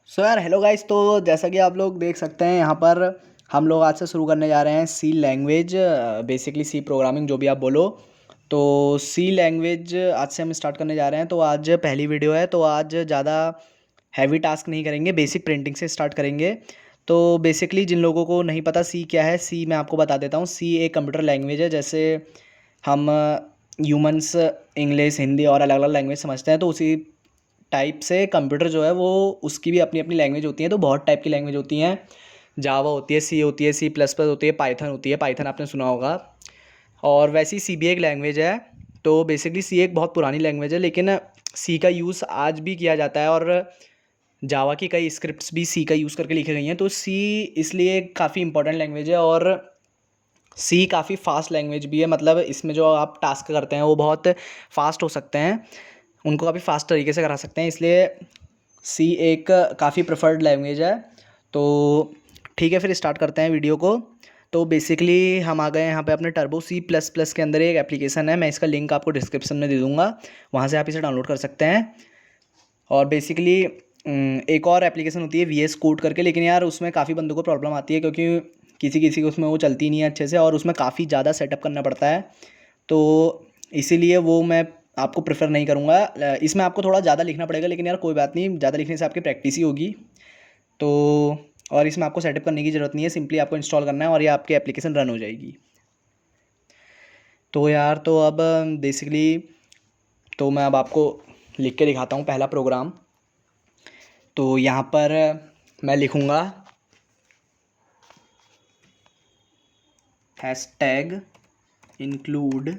सो यार hello guys. तो जैसा कि आप लोग देख सकते हैं यहाँ पर हम लोग आज से शुरू करने जा रहे हैं सी लैंग्वेज, बेसिकली सी प्रोग्रामिंग जो भी आप बोलो। तो सी लैंग्वेज आज से हम स्टार्ट करने जा रहे हैं। तो आज पहली वीडियो है, तो आज ज़्यादा हैवी टास्क नहीं करेंगे, बेसिक प्रिंटिंग से स्टार्ट करेंगे। तो बेसिकली जिन लोगों को नहीं पता सी क्या है, सी मैं आपको बता देता हूँ। सी एक कंप्यूटर लैंग्वेज है। जैसे हम ह्यूमंस इंग्लिश हिंदी और अलग अलग लैंग्वेज समझते हैं, तो उसी टाइप से कंप्यूटर जो है वो उसकी भी अपनी अपनी लैंग्वेज होती है। तो बहुत टाइप की लैंग्वेज होती हैं। जावा होती है, सी प्लस प्लस होती है, पाइथन होती है, पाइथन आपने सुना होगा। और वैसी सी भी एक लैंग्वेज है। तो बेसिकली सी एक बहुत पुरानी लैंग्वेज है, लेकिन सी का यूज़ आज भी किया जाता है। और जावा की कई स्क्रिप्ट्स भी सी का यूज़ करके लिखी गई हैं। तो सी इसलिए काफ़ी इंपॉर्टेंट लैंग्वेज है। और सी काफ़ी फास्ट लैंग्वेज भी है, मतलब इसमें जो आप टास्क करते हैं वो बहुत फास्ट हो सकते हैं, उनको काफ़ी फास्ट तरीके से करा सकते हैं। इसलिए सी एक काफ़ी प्रेफर्ड लैंग्वेज है। तो ठीक है, फिर स्टार्ट करते हैं वीडियो को। तो बेसिकली हम आ गए हैं यहाँ पे अपने टर्बो सी प्लस प्लस के अंदर। एक एप्लीकेशन है, मैं इसका लिंक आपको डिस्क्रिप्शन में दे दूँगा, वहाँ से आप इसे डाउनलोड कर सकते हैं। और बेसिकली एक और एप्लीकेशन होती है वी एस कोड करके, लेकिन यार उसमें काफ़ी बंदों को प्रॉब्लम आती है, क्योंकि किसी किसी को उसमें वो चलती नहीं है अच्छे से, और उसमें काफ़ी ज़्यादा सेटअप करना पड़ता है। तो इसीलिए वो मैं आपको प्रेफर नहीं करूँगा। इसमें आपको थोड़ा ज़्यादा लिखना पड़ेगा, लेकिन यार कोई बात नहीं, ज़्यादा लिखने से आपकी प्रैक्टिस ही होगी। तो और इसमें आपको सेटअप करने की ज़रूरत नहीं है, सिंपली आपको इंस्टॉल करना है और ये आपकी एप्लीकेशन रन हो जाएगी। तो यार तो अब बेसिकली तो मैं अब आपको लिख के दिखाता हूँ पहला प्रोग्राम। तो यहाँ पर मैं लिखूँगा हैशटैग इंक्लूड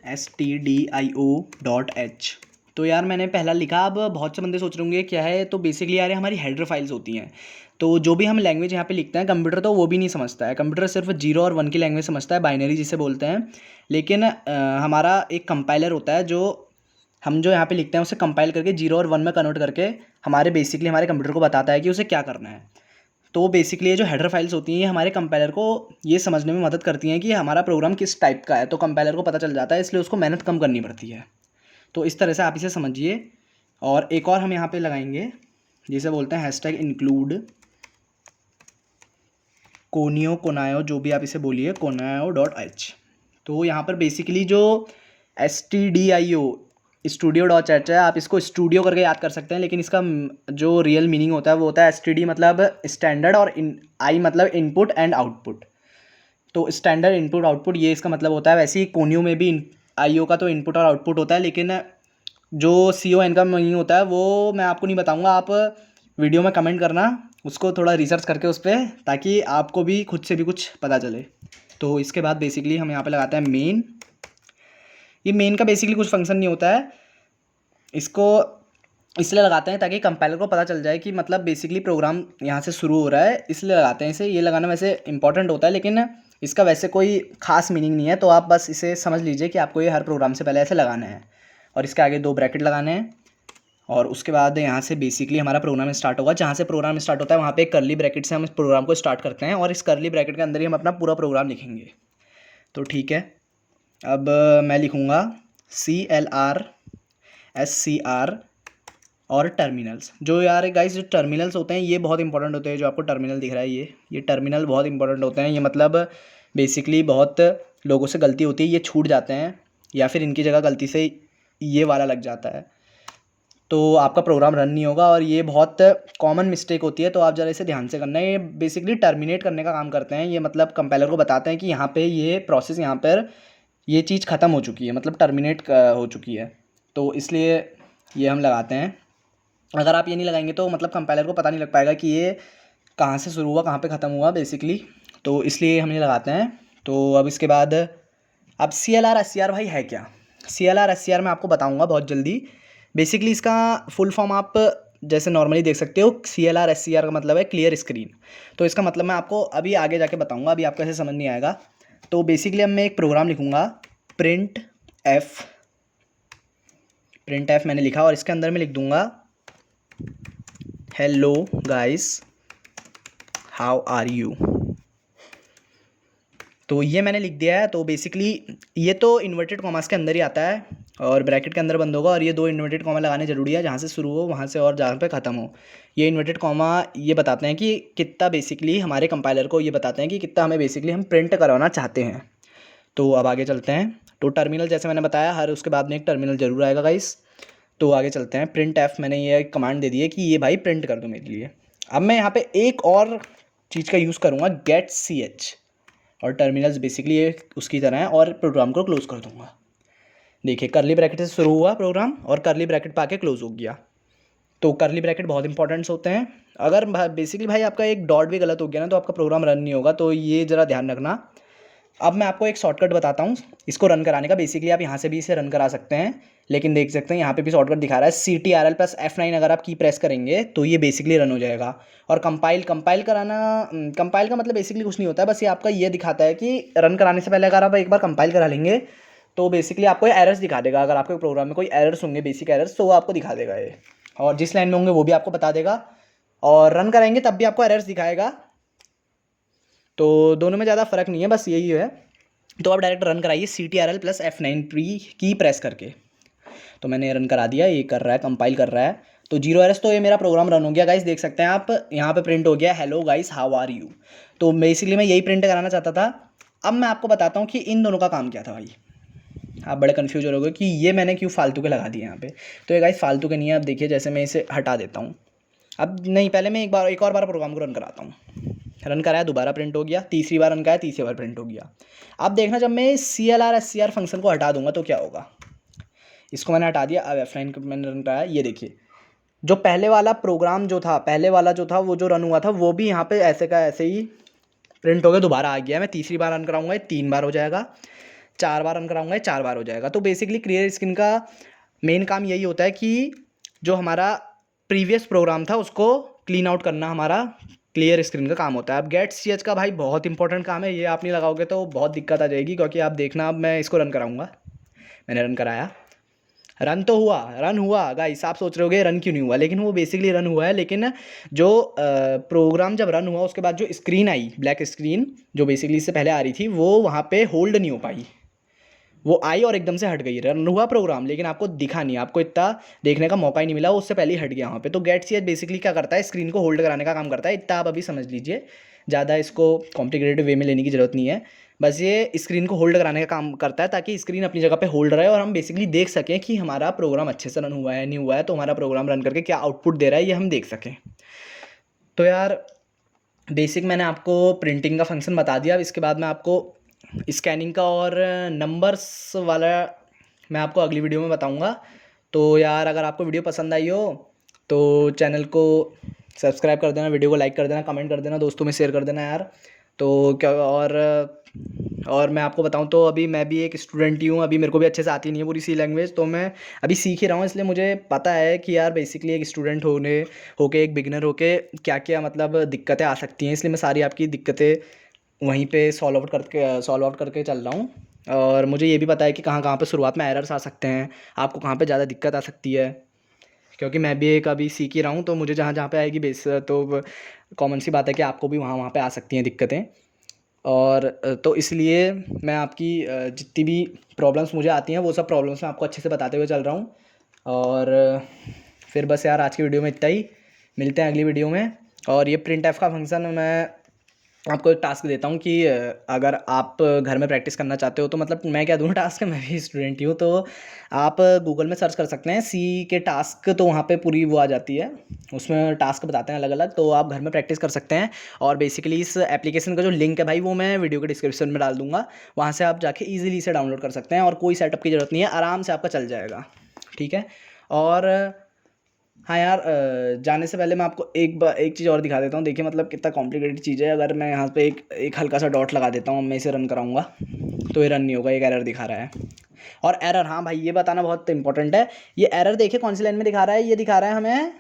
stdio.h। तो यार मैंने पहला लिखा। अब बहुत से बंदे सोच रहे होंगे क्या है, तो बेसिकली यार हमारी हेडर फाइल्स होती हैं। तो जो भी हम लैंग्वेज यहाँ पे लिखते हैं, कंप्यूटर तो वो भी नहीं समझता है। कंप्यूटर सिर्फ 0 और 1 की लैंग्वेज समझता है, बाइनरी जिसे बोलते हैं। लेकिन हमारा एक कंपाइलर होता है, जो हम जो यहाँ पे लिखते हैं उसे कंपाइल करके 0 और 1 में कन्वर्ट करके हमारे बेसिकली हमारे कंप्यूटर को बताता है कि उसे क्या करना है। तो बेसिकली ये जो हेडर फाइल्स होती हैं, ये हमारे कंपाइलर को ये समझने में मदद करती हैं कि हमारा प्रोग्राम किस टाइप का है। तो कंपाइलर को पता चल जाता है, इसलिए उसको मेहनत कम करनी पड़ती है। तो इस तरह से आप इसे समझिए। और एक और हम यहाँ पे लगाएंगे, जिसे बोलते हैं हैशटैग इंक्लूड कोनियो कोनायो, जो भी आप इसे बोलिए, कोनायो.h। तो यहाँ पर बेसिकली जो stdio studio.h है, आप इसको स्टूडियो करके याद कर सकते हैं, लेकिन इसका जो रियल मीनिंग होता है वो होता है std मतलब स्टैंडर्ड, और आई मतलब इनपुट एंड आउटपुट। तो स्टैंडर्ड इनपुट आउटपुट ये इसका मतलब होता है। वैसे ही कोनियो में भी IO का तो इनपुट और आउटपुट होता है, लेकिन जो CON का मीनिंग होता है वो मैं आपको नहीं बताऊंगा। आप वीडियो में कमेंट करना उसको थोड़ा रिसर्च करके उस पर, ताकि आपको भी खुद से भी कुछ पता चले। तो इसके बाद बेसिकली हम यहाँ पे लगाते हैं मेन। ये मेन का बेसिकली कुछ फंक्शन नहीं होता है, इसको इसलिए लगाते हैं ताकि कंपाइलर को पता चल जाए कि मतलब बेसिकली प्रोग्राम यहाँ से शुरू हो रहा है, इसलिए लगाते हैं इसे। ये लगाना वैसे इंपॉर्टेंट होता है, लेकिन इसका वैसे कोई खास मीनिंग नहीं है। तो आप बस इसे समझ लीजिए कि आपको ये हर प्रोग्राम से पहले ऐसे लगाना है, और इसके आगे 2 ब्रैकेट लगाने हैं। और उसके बाद यहाँ से बेसिकली हमारा प्रोग्राम स्टार्ट होगा। जहाँ से प्रोग्राम स्टार्ट होता है वहाँ पे एक कर्ली ब्रैकेट से हम इस प्रोग्राम को स्टार्ट करते हैं, और इस कर्ली ब्रैकेट के अंदर ही हम अपना पूरा प्रोग्राम लिखेंगे। तो ठीक है, अब मैं लिखूँगा CLR SCR और टर्मिनल्स। जो यार गाइस जो टर्मिनल्स होते हैं ये बहुत इंपॉर्टेंट होते हैं। जो आपको टर्मिनल दिख रहा है, ये टर्मिनल बहुत इंपॉर्टेंट होते हैं। ये मतलब बेसिकली बहुत लोगों से गलती होती है, ये छूट जाते हैं, या फिर इनकी जगह गलती से ये वाला लग जाता है, तो आपका प्रोग्राम रन नहीं होगा। और ये बहुत कॉमन मिस्टेक होती है, तो आप ज़रा इसे ध्यान से करना है। ये बेसिकली टर्मिनेट करने का काम करते हैं। ये मतलब कंपाइलर को बताते हैं कि यहाँ पे ये प्रोसेस, यहाँ पर ये चीज़ ख़त्म हो चुकी है, मतलब टर्मिनेट हो चुकी है। तो इसलिए ये हम लगाते हैं। अगर आप ये नहीं लगाएंगे तो मतलब कंपाइलर को पता नहीं लग पाएगा कि ये कहाँ से शुरू हुआ, कहाँ पे ख़त्म हुआ बेसिकली। तो इसलिए हम ये लगाते हैं। तो अब इसके बाद अब CLR SCR भाई है क्या? CLR SCR मैं आपको बताऊंगा बहुत जल्दी। बेसिकली इसका फुल फॉर्म आप जैसे नॉर्मली देख सकते हो, CLR SCR का मतलब है क्लियर स्क्रीन। तो इसका मतलब मैं आपको अभी आगे जाके बताऊंगा, अभी आपको ऐसे समझ नहीं आएगा। तो बेसिकली अब मैं एक प्रोग्राम लिखूँगा, प्रिंट एफ मैंने लिखा, और इसके अंदर मैं लिख दूँगा hello guys how are you. तो ये मैंने लिख दिया है। तो बेसिकली ये तो इन्वर्टेड कॉमास के अंदर ही आता है, और ब्रैकेट के अंदर बंद होगा, और ये 2 इन्वर्टेड कॉमा लगाने जरूरी है, जहाँ से शुरू हो वहाँ से और जहाँ पे ख़त्म हो। ये इन्वर्टेड कॉमा ये बताते हैं कि कितना बेसिकली हमारे कंपाइलर को ये बताते हैं कि कितना हमें बेसिकली हम प्रिंट करवाना चाहते हैं। तो अब आगे चलते हैं। तो टर्मिनल जैसे मैंने बताया, हर उसके बाद में एक टर्मिनल जरूर आएगा गाइस। तो आगे चलते हैं। प्रिंट एफ मैंने ये कमांड दे दी है कि ये भाई प्रिंट कर दो मेरे लिए। अब मैं यहाँ पे एक और चीज़ का यूज़ करूँगा, गेट सी एच, और टर्मिनल्स बेसिकली ये उसकी तरह है, और प्रोग्राम को क्लोज कर दूंगा। देखिए कर्ली ब्रैकेट से शुरू हुआ प्रोग्राम और कर्ली ब्रैकेट पाके क्लोज हो गया। तो कर्ली ब्रैकेट बहुत इंपॉर्टेंट्स होते हैं। अगर बेसिकली भाई आपका एक डॉट भी गलत हो गया ना तो आपका प्रोग्राम रन नहीं होगा, तो ये ज़रा ध्यान रखना। अब मैं आपको एक शॉर्टकट बताता हूँ इसको रन कराने का। बेसिकली आप यहाँ से भी इसे रन करा सकते हैं, लेकिन देख सकते हैं यहाँ पे भी शॉर्टकट दिखा रहा है CTRL+F9। अगर आप की प्रेस करेंगे तो ये बेसिकली रन हो जाएगा। और कंपाइल कराना, कंपाइल का मतलब बेसिकली कुछ नहीं होता है, बस ये आपका ये दिखाता है कि रन कराने से पहले अगर आप एक बार कंपाइल करा लेंगे तो बेसिकली आपको एरर्स दिखा देगा। अगर आपके प्रोग्राम में कोई एरर्स होंगे, बेसिक एरर्स, तो वो आपको दिखा देगा ये, और जिस लाइन में होंगे वो भी आपको बता देगा, और रन कराएंगे तब भी आपको एरर्स दिखाएगा। तो दोनों में ज़्यादा फ़र्क नहीं है, बस यही है। तो आप डायरेक्ट रन कराइए CTRL+F9 की प्रेस करके। तो मैंने रन करा दिया, ये कर रहा है, कंपाइल कर रहा है। तो 0 एरर्स, तो ये मेरा प्रोग्राम रन हो गया गाइस। देख सकते हैं आप यहाँ पे प्रिंट हो गया, hello guys how are you. तो बेसिकली मैं यही प्रिंट कराना चाहता था। अब मैं आपको बताता हूँ कि इन दोनों का काम क्या था भाई। आप बड़े कन्फ्यूज हो रहे कि ये मैंने क्यों फालतू के लगा दिए यहाँ पे। तो ये गाइस फालतू के नहीं है। अब देखिए जैसे मैं इसे हटा देता हूँ, अब नहीं, पहले मैं एक और बार प्रोग्राम को रन कराता हूँ। रन कराया, दोबारा प्रिंट हो गया, तीसरी बार रन कराया, तीसरी बार प्रिंट हो गया। अब देखना जब मैं CLR SCR फंक्शन को हटा दूंगा तो क्या होगा। इसको मैंने हटा दिया, अब F9 को मैंने रन कराया। ये देखिए जो पहले वाला प्रोग्राम जो था, पहले वाला जो था वो जो रन हुआ था वो भी यहाँ पे ऐसे का ऐसे ही प्रिंट हो गया, दोबारा आ गया। मैं तीसरी बार रन कराऊंगा ये 3 बार हो जाएगा, 4 बार रन कराऊंगा ये 4 बार हो जाएगा। तो बेसिकली क्लियर स्क्रीन का मेन काम यही होता है कि जो हमारा प्रीवियस प्रोग्राम था उसको क्लीन आउट करना हमारा क्लियर स्क्रीन का काम होता है। अब गेट CH का भाई बहुत इंपॉर्टेंट काम है, ये आप नहीं लगाओगे तो बहुत दिक्कत आ जाएगी, क्योंकि आप देखना अब मैं इसको रन कराऊंगा। मैंने रन कराया, रन तो हुआ, रन हुआ गाइस। आप सोच रहे होगे रन क्यों नहीं हुआ, लेकिन वो बेसिकली रन हुआ है। लेकिन जो प्रोग्राम जब रन हुआ उसके बाद जो स्क्रीन आई, ब्लैक स्क्रीन जो बेसिकली इससे पहले आ रही थी, वो वहाँ पे होल्ड नहीं हो पाई। वो आई और एकदम से हट गई। रन हुआ प्रोग्राम लेकिन आपको दिखा नहीं, आपको इतना देखने का मौका ही नहीं मिला, वो उससे पहले ही हट गया वहाँ पे। तो गेट CH बेसिकली क्या करता है, स्क्रीन को होल्ड कराने का काम करता है। इतना आप अभी समझ लीजिए, ज़्यादा इसको कॉम्प्लिकेटेड वे में लेने की ज़रूरत नहीं है। बस ये स्क्रीन को होल्ड कराने का काम करता है, ताकि स्क्रीन अपनी जगह पे होल्ड रहे और हम बेसिकली देख सकें कि हमारा प्रोग्राम अच्छे से रन हुआ है नहीं हुआ है, तो हमारा प्रोग्राम रन करके क्या आउटपुट दे रहा है ये हम देख सकें। तो यार बेसिक मैंने आपको प्रिंटिंग का फंक्शन बता दिया। अब इसके बाद मैं आपको स्कैनिंग का और नंबर्स वाला मैं आपको अगली वीडियो में बताऊंगा। तो यार अगर आपको वीडियो पसंद आई हो तो चैनल को सब्सक्राइब कर देना, वीडियो को लाइक कर देना, कमेंट कर देना, दोस्तों में शेयर कर देना यार। तो क्या, और मैं आपको बताऊं तो अभी मैं भी एक स्टूडेंट ही हूँ, अभी मेरे को भी अच्छे से आती नहीं है पूरी सी लैंग्वेज, तो मैं अभी सीख ही रहा हूँ। इसलिए मुझे पता है कि यार बेसिकली एक स्टूडेंट होके एक बिगिनर होके क्या क्या मतलब दिक्कतें आ सकती हैं। इसलिए मैं सारी आपकी दिक्कतें वहीं पे सॉल्व आउट करके चल रहा हूँ। और मुझे ये भी पता है कि कहाँ कहाँ पे शुरुआत में एरर्स आ सकते हैं, आपको कहाँ पे ज़्यादा दिक्कत आ सकती है, क्योंकि मैं भी एक अभी सीख ही रहा हूँ। तो मुझे जहाँ जहाँ पे आएगी बेस, तो कॉमन सी बात है कि आपको भी वहाँ वहाँ पे आ सकती हैं दिक्कतें। और तो इसलिए मैं आपकी जितनी भी प्रॉब्लम्स मुझे आती हैं वो सब प्रॉब्लम्स मैं आपको अच्छे से बताते हुए चल रहा हूँ। और फिर बस यार आज की वीडियो में इतना ही, मिलते हैं अगली वीडियो में। और ये प्रिंट एफ का फंक्शन मैं आपको एक टास्क देता हूँ कि अगर आप घर में प्रैक्टिस करना चाहते हो तो मतलब मैं क्या दूँ टास्क, मैं भी स्टूडेंट ही हूँ, तो आप गूगल में सर्च कर सकते हैं सी के टास्क, तो वहाँ पे पूरी वो आ जाती है, उसमें टास्क बताते हैं अलग अलग, तो आप घर में प्रैक्टिस कर सकते हैं। और बेसिकली इस एप्लीकेशन का जो लिंक है भाई वो मैं वीडियो के डिस्क्रिप्शन में डाल दूँगा, वहाँ से आप जाके ईजिली इसे डाउनलोड कर सकते हैं, और कोई सेटअप की ज़रूरत नहीं है, आराम से आपका चल जाएगा। ठीक है। और हाँ यार, जाने से पहले मैं आपको एक चीज़ और दिखा देता हूँ। देखिए मतलब कितना कॉम्प्लिकेटेड चीज़ है। अगर मैं यहाँ पे एक हल्का सा डॉट लगा देता हूँ, मैं इसे रन कराऊंगा तो ये रन नहीं होगा, एक एरर दिखा रहा है। और एरर, हाँ भाई ये बताना बहुत इंपॉर्टेंट है, ये एरर देखिए कौन सी लाइन में दिखा रहा है, ये दिखा रहा है हमें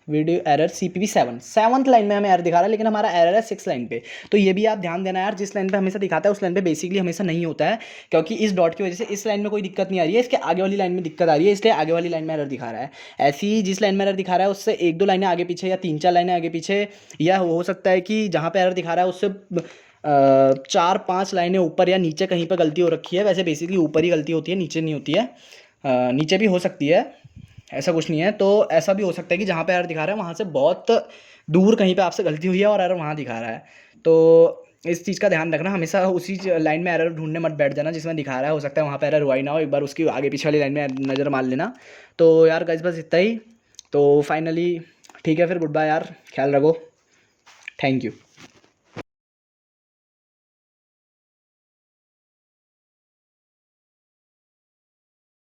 video error CPP 7th line में हमें एरर दिखा रहा है, लेकिन हमारा एरर है 6th लाइन पे। तो ये भी आप ध्यान देना यार, जिस लाइन पे हमेशा दिखाता है उस लाइन पे बेसिकली हमेशा नहीं होता है, क्योंकि इस डॉट की वजह से इस लाइन में कोई दिक्कत नहीं आ रही है, इसके आगे वाली लाइन में दिक्कत आ रही है, इसलिए आगे वाली लाइन में एरर दिखा रहा है। ऐसी ही जिस लाइन में एरर दिखा रहा है उससे 1-2 लाइनें आगे पीछे या 3-4 लाइनें आगे पीछे, या हो सकता है कि जहाँ पे एरर दिखा रहा है उससे 4-5 लाइनें ऊपर या नीचे कहीं पे गलती हो रखी है। वैसे बेसिकली ऊपर ही गलती होती है, नीचे नहीं होती है। नीचे भी हो सकती है, ऐसा कुछ नहीं है। तो ऐसा भी हो सकता है कि जहाँ पे एरर दिखा रहा है वहाँ से बहुत दूर कहीं पे आपसे गलती हुई है और एरर वहाँ दिखा रहा है। तो इस चीज़ का ध्यान रखना, हमेशा उसी लाइन में एरर ढूंढने मत बैठ जाना जिसमें दिखा रहा है। हो सकता है वहाँ पे एरर हुआ ही ना हो, एक बार उसकी आगे पीछे वाली लाइन में नज़र मार लेना। तो यार गाइस बस इतना ही। तो फाइनली ठीक है फिर, गुड बाय यार, ख्याल रखो, थैंक यू।